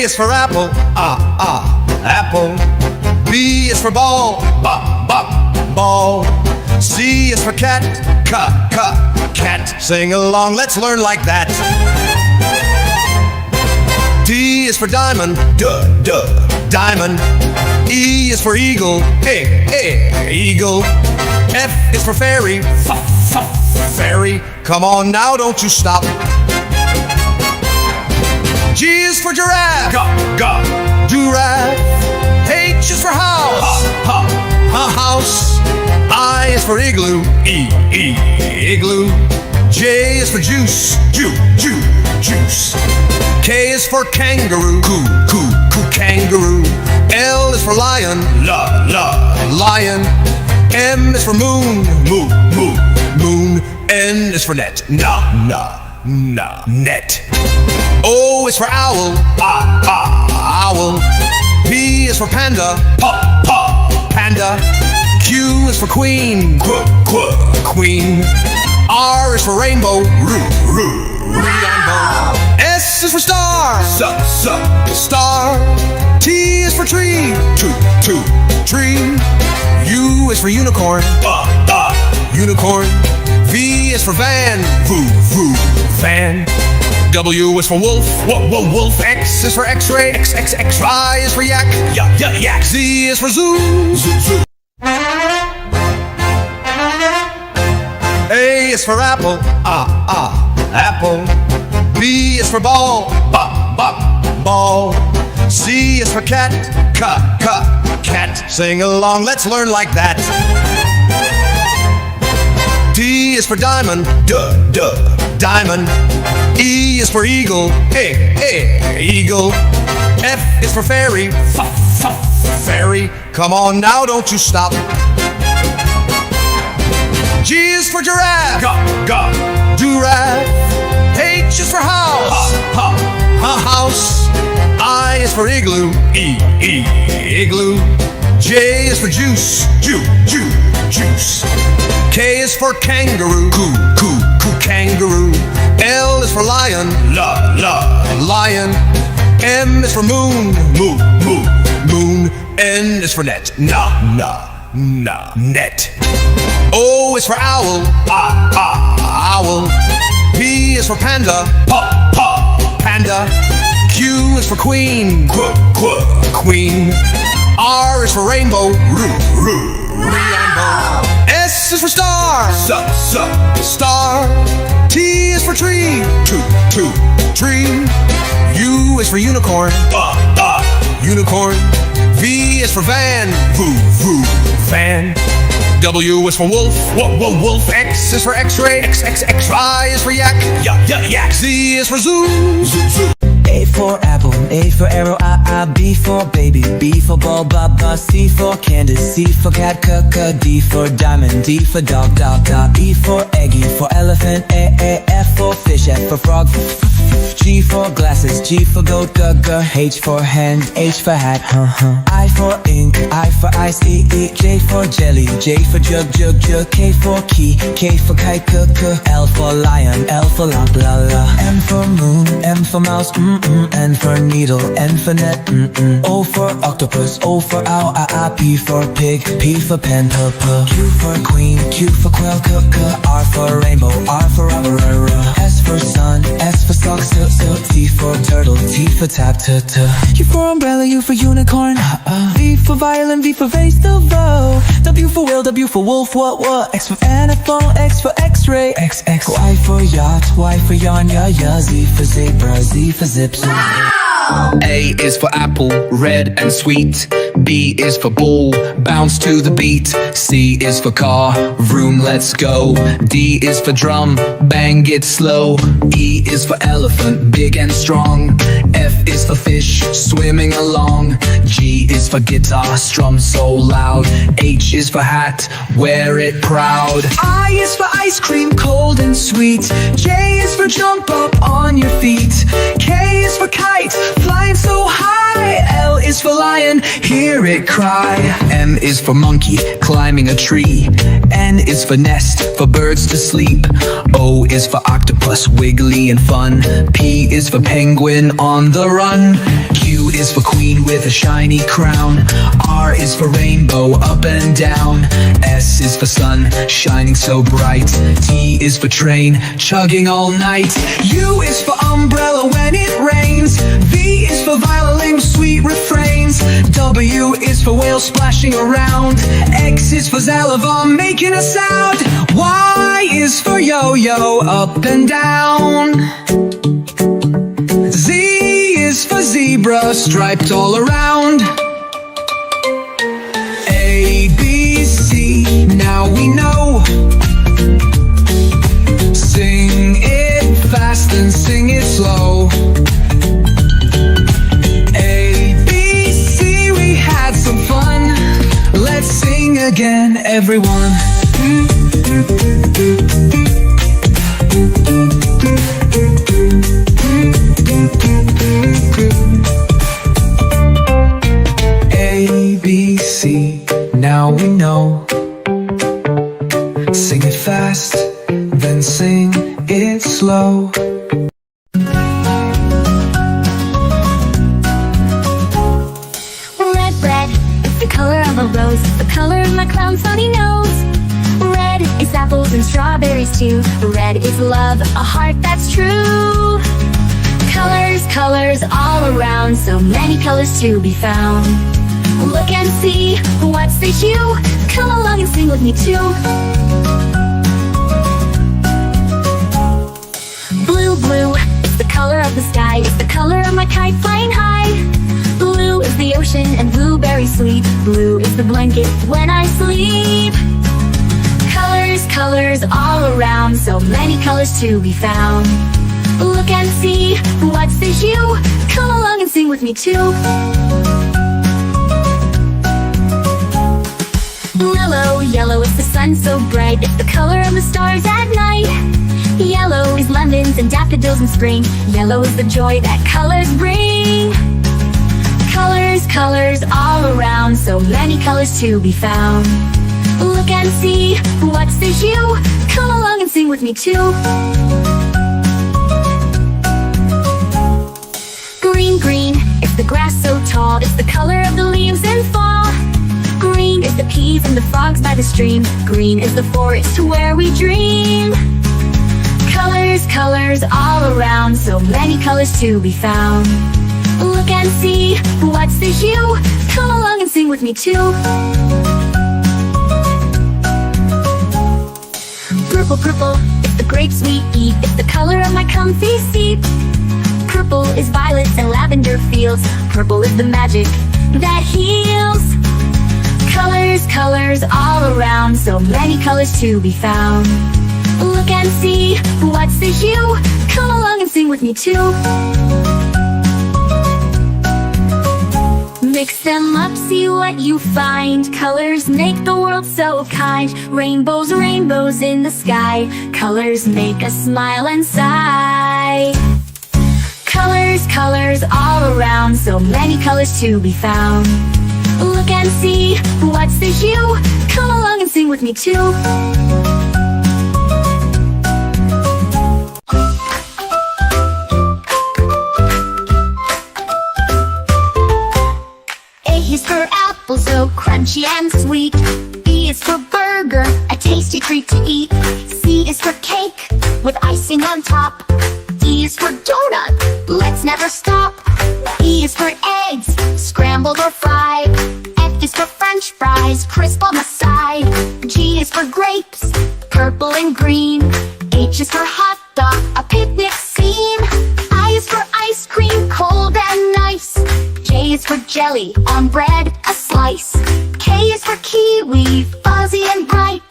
is for apple, apple. B is for ball, ball. C is for cat, cat. Sing along, let's learn like that. D is for diamond, diamond. E is for eagle, eagle. F is for fairy, fairy. Come on now, don't you stop. G is for giraffe, giraffe. H is for house, house. I is for igloo, igloo. J is for juice, juice. K is for kangaroo, kangaroo. L is for lion, lion. M is for moon, moon. N is for net, net. O is for owl, owl. P is for panda, panda. Q is for queen, queen. R is for rainbow, rainbow. S is for star, star. T is for tree, tree. U is for unicorn, unicorn. V is for van, van. W is for wolf, wolf. X is for x-ray, Y is for yak, yak. Z is for zoo, zoo. A is for apple, apple. B is for ball, ball. C is for cat, cat. Sing along, let's learn like that. D is for diamond, diamond. E is for eagle, eagle. F is for fairy, fairy. Come on now, don't you stop. G is for giraffe, giraffe. H is for house, house. I is for igloo, igloo. J is for juice, juice. K is for kangaroo, kangaroo. L is for lion, lion. M is for moon, moon. N is for net, net. O is for owl, owl. P is for panda, panda. Q is for queen, queen. R is for rainbow, rainbow. S is for star, star. T is for tree, tree. U is for unicorn, unicorn. V is for van, van. W is for wolf, wolf. X is for x-ray, Y is for yak, yak. Z is for zoo, zoo. A for apple, A for arrow, I, B for baby, B for ball, C for Candace, C for cat, D for diamond, D for dog, E for eggy, for elephant, F for fish, F for frog, G for glasses, G for goat, H for hand, H for hat, I for ink, I for ice, J for jelly, J for jug, K for key, K for kite, L for lion, L for la, M for moon, M for mouse, N for needle, N for net, O for octopus, O for owl, P for pig, P for pen, Q for queen, Q for quail, R for rainbow, R for rubber, S for sun, S for socks, T for turtle, T for tap, U for umbrella, U for unicorn, V for violin, V for vase, W for whale, W for wolf, what, X for animal, X for x-ray, Y for yacht, Y for yarn, Z for zebra, Z for zips. A is for apple, red and sweet. B is for ball, bounce to the beat. C is for car, vroom, let's go. D is for drum, bang it slow. E is for elephant, big and strong. F is for fish, swimming along. G is for guitar, strum so loud. H is for hat, wear it proud. I is for ice cream, cold and sweet. J is for jump up on your feet. K is for kite, flying so high. L is is for lion, hear it cry. M is for monkey, climbing a tree. N is for nest, for birds to sleep. O is for octopus, wiggly and fun. P is for penguin on the run. Q is for queen with a shiny crown. R is for rainbow, up and down. S is for sun, shining so bright. T is for train, chugging all night. U is for umbrella when it rains. V is for violin, sweet refrains. W is for whale splashing around. X is for Xylophone making a sound. Y is for yo-yo, up and down. Z is for zebra, striped all around. A, B, C, now we know. Sing it fast and sing it slow. A, B, C, we had some fun. Let's sing again, everyone. A, B, C, now we know. Sing it fast, then sing it slow. Red, it's the color of a rose, the color of my clown's funny nose. Red is apples and strawberries too. Red is love, a heart that's true. Colors all around, so many colors to be found. Look and see, what's the hue? Come along and sing with me too. Blue, it's the color of the sky, it's the color of my kite flying high. Blue is the ocean and blueberry sweet. Blue is the blanket when I sleep. Colors all around, so many colors to be found. Look and see, what's the hue? Come along and sing with me too. Yellow is the sun so bright, it's the color of the stars at night. Yellow is lemons and daffodils in spring. Yellow is the joy that colors bring. Colors all around, so many colors to be found. Look and see, what's the hue? Come along and sing with me too. Green, it's the grass so tall, it's the color of the leaves in fall. Green is the peas and the frogs by the stream. Green is the forest where we dream. Colors all around, so many colors to be found. Look and see, what's the hue? Come along and sing with me too. Purple, it's the grapes we eat. It's the color of my comfy seat. Purple is violets and lavender fields. Purple is the magic that heals. Colors all around, so many colors to be found. Look and see, what's the hue? Come along and sing with me too. Mix them up, see what you find. Colors make the world so kind. Rainbows in the sky. Colors make us smile and sigh. Colors all around, so many colors to be found. Look and see, what's the hue? Come along and sing with me too. A is for apple, so crunchy and sweet. B is for burger, a tasty treat to eat. C is for cake, with icing on top. D is for donut, let's never stop. E is for eggs, scrambled or fried. F is for french fries, crisp on the side. G is for grapes, purple and green. H is for hot dog, a picnic scene. I is for ice cream, cold and nice. J is for jelly, on bread, a slice. K is for kiwi, fuzzy and bright.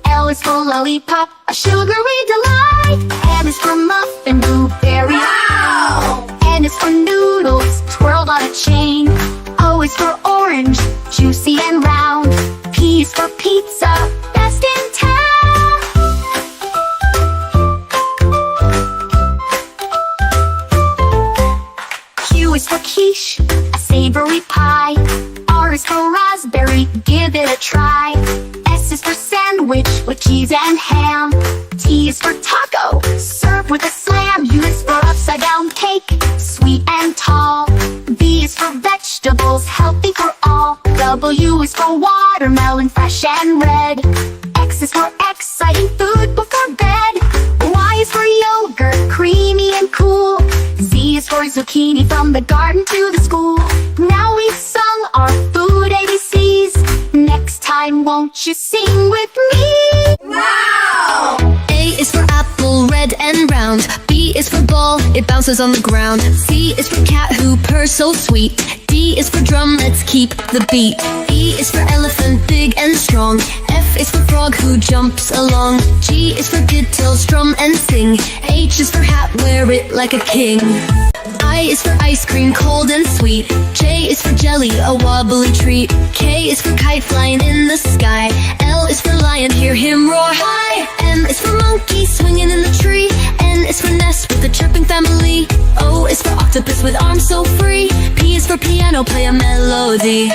L is for lollipop, a sugary delight. M is for muffin, blueberry. Wow! N is for noodles, twirled on a chain. O is for orange, juicy and round. P is for pizza, best in town. Q is for quiche, a savory strawberry pie. R is for raspberry, give it a try. S is for sandwich with cheese and ham. T is for taco, served with a slam. U is for upside down cake, sweet and tall. V is for vegetables, healthy for all. W is for watermelon, fresh and red. X is for exciting food before bed. Y is for yogurt, creamy and cool. Z is for zucchini, from the garden to the school. Now we've sung our food ABCs. Next time won't you sing with me? Wow! A is for apple, red and round. B is for ball, it bounces on the ground. C is for cat who purrs so sweet. D is for drum, let's keep the beat. E is for elephant, big and strong. F is for frog who jumps along. G is for guitar, strum and sing. H is for hat, wear it like a king. I is for ice cream, cold and sweet. J is for jelly, a wobbly treat. K is for kite flying in the sky. L is for lion, hear him roar high. M is for monkey swinging in the tree. N is for nest with the chirping family. O is for octopus with arms so free. P is for piano, play a melody.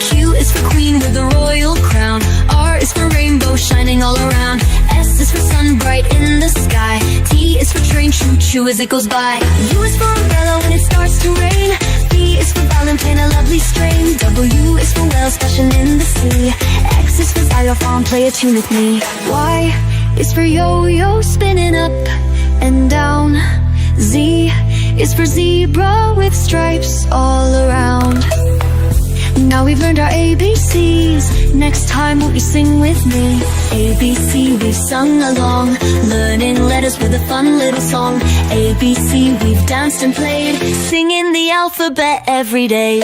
Q is for queen with a royal crown. R is for rainbow shining all around. S is for sun bright in the sky. T is for train, choo-choo as it goes by. U is for umbrella when it starts to rain. V is for violin, playing a lovely strain. W is for whale splashing in the sea. X is for xylophone, play a tune with me. Y is for yo-yo spinning up and down. Z is for zebra with stripes all around. Now we've learned our ABCs. Next time won't you sing with me? ABC, we've sung along, learning letters with a fun little song. ABC, we've danced and played, singing the alphabet every day.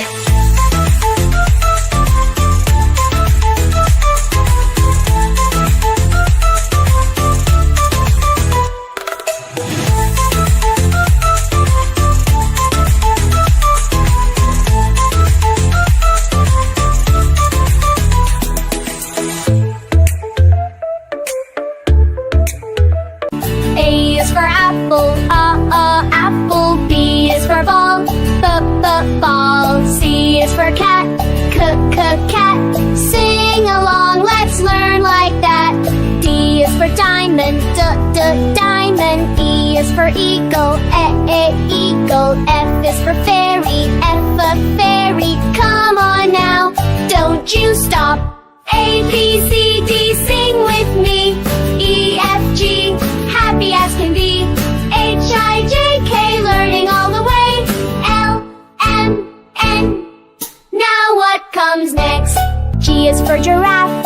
A is for apple, apple. B is for ball, ball. C is for cat, cat. Sing along, let's learn like that. D is for diamond, diamond. E is for eagle, eagle. F is for fairy, fairy. Come on now, don't you stop. A, B, C, D, sing with me. E, F, G, happy as can be. H, I, J, K, learning all the way. L, M, N, now what comes next? G is for giraffe,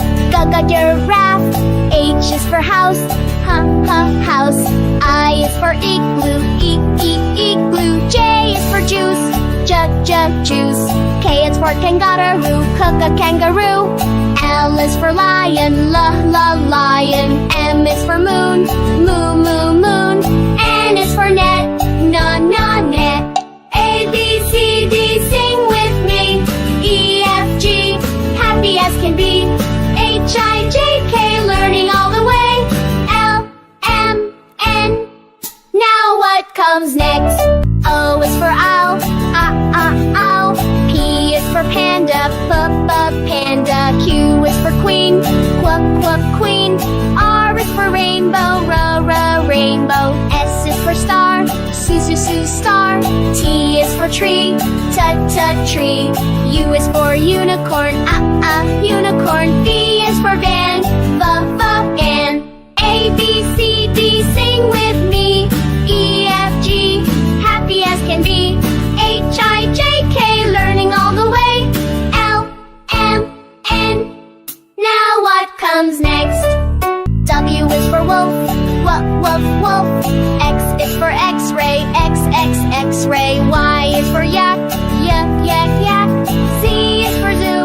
giraffe. H is for house, house. I is for igloo, igloo. J is for juice, juice. K is for kangaroo, kangaroo. L is for lion, lion. M is for moon, moon. N is for net, net. A, B, C, D, sing with me. E, F, G, happy as can be. H, I, J, K, learning all the way. L, M, N, now what comes next? O is for owl, owl. P is for panda, panda. Q is for queen, queen. R is for rainbow, rainbow. S is for star, star. T is for tree, tree. U is for unicorn, unicorn. V is for van, van. A, B, C, D, sing with me. E, F, G, happy as can be. H, I, J, K, learning all the way. L, M, N, now what comes next? W is for wolf, wolf. X is for x-ray, x-ray. Y is for yak, yak. Z is for zoo,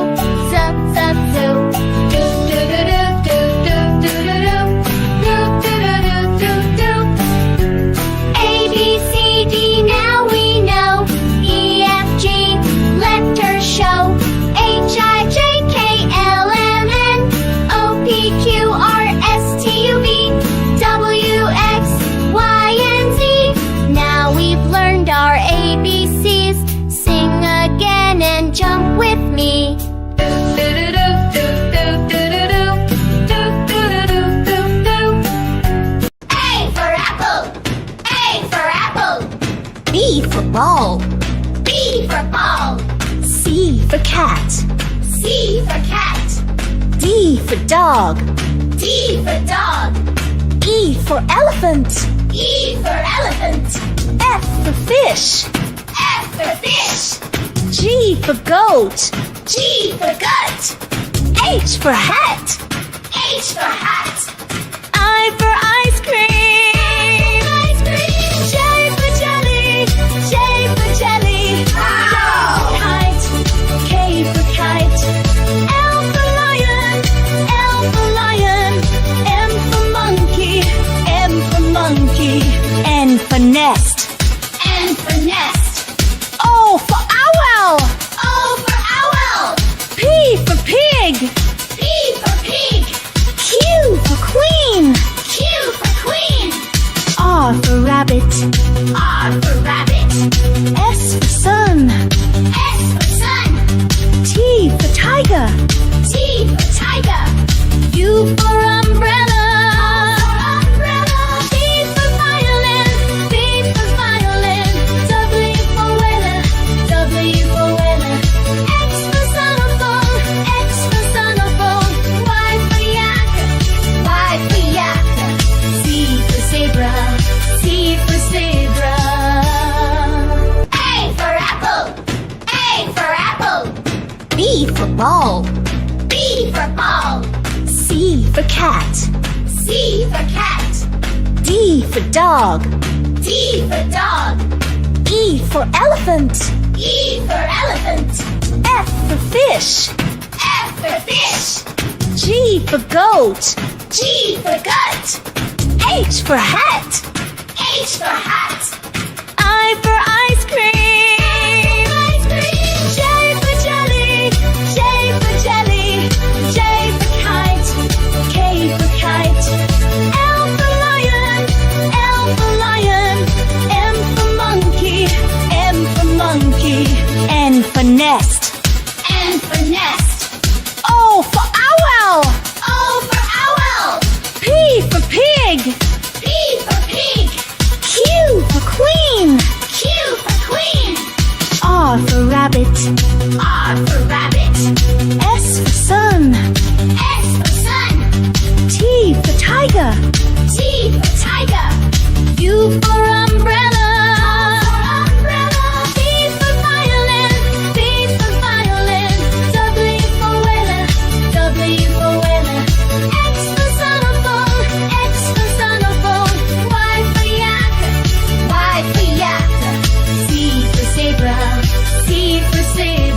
ball. B for ball. C for cat. C for cat. D for dog. D for dog. E for elephant. E for elephant. F for fish. F for fish. G for goat. G for goat. H for hat. H for hat. I for ice cream. Ice cream. J for jelly. J for jelly. Wow. Kite. K for kite. L for lion. L for lion. M for monkey. M for monkey. N for nest. N for nest. O for owl. O for owl. P for pig. P for pig. Q for queen. Q for queen. R for rabbit. R for rabbit. S for sun. S for sun. T for tiger. T for tiger. U for umbrella. Umbrella. V for violin. V for violin. W for weather. W for weather. X for xylophone. X for xylophone. Y for yak. Y for yak. Z for zebra. Z for zebra. A for apple. A for apple. B for ball. B for ball. C for cat. C for cat. D for dog. D for dog. E for elephant. E for elephant. F for fish. F for fish. G for goat. G for goat. H for hat. H for hat. I for ice cream. Ice cream. J for jelly. J for jelly. J for kite. K for kite. L for lion. L for lion. M for monkey. M for monkey. N for nest. N for nest. O for owl. O for owl. P for pig. P for pig. Q for queen. Q for queen. R for rabbit. R for rabbit. S for sun. S for sun. T for tiger. T for tiger. U for umbrella. Umbrella. V for violin. V for violin. W for weather. W for weather. X for xylophone. X for xylophone. Y for yak. Y for yak. Z for zebra. Z for zebra.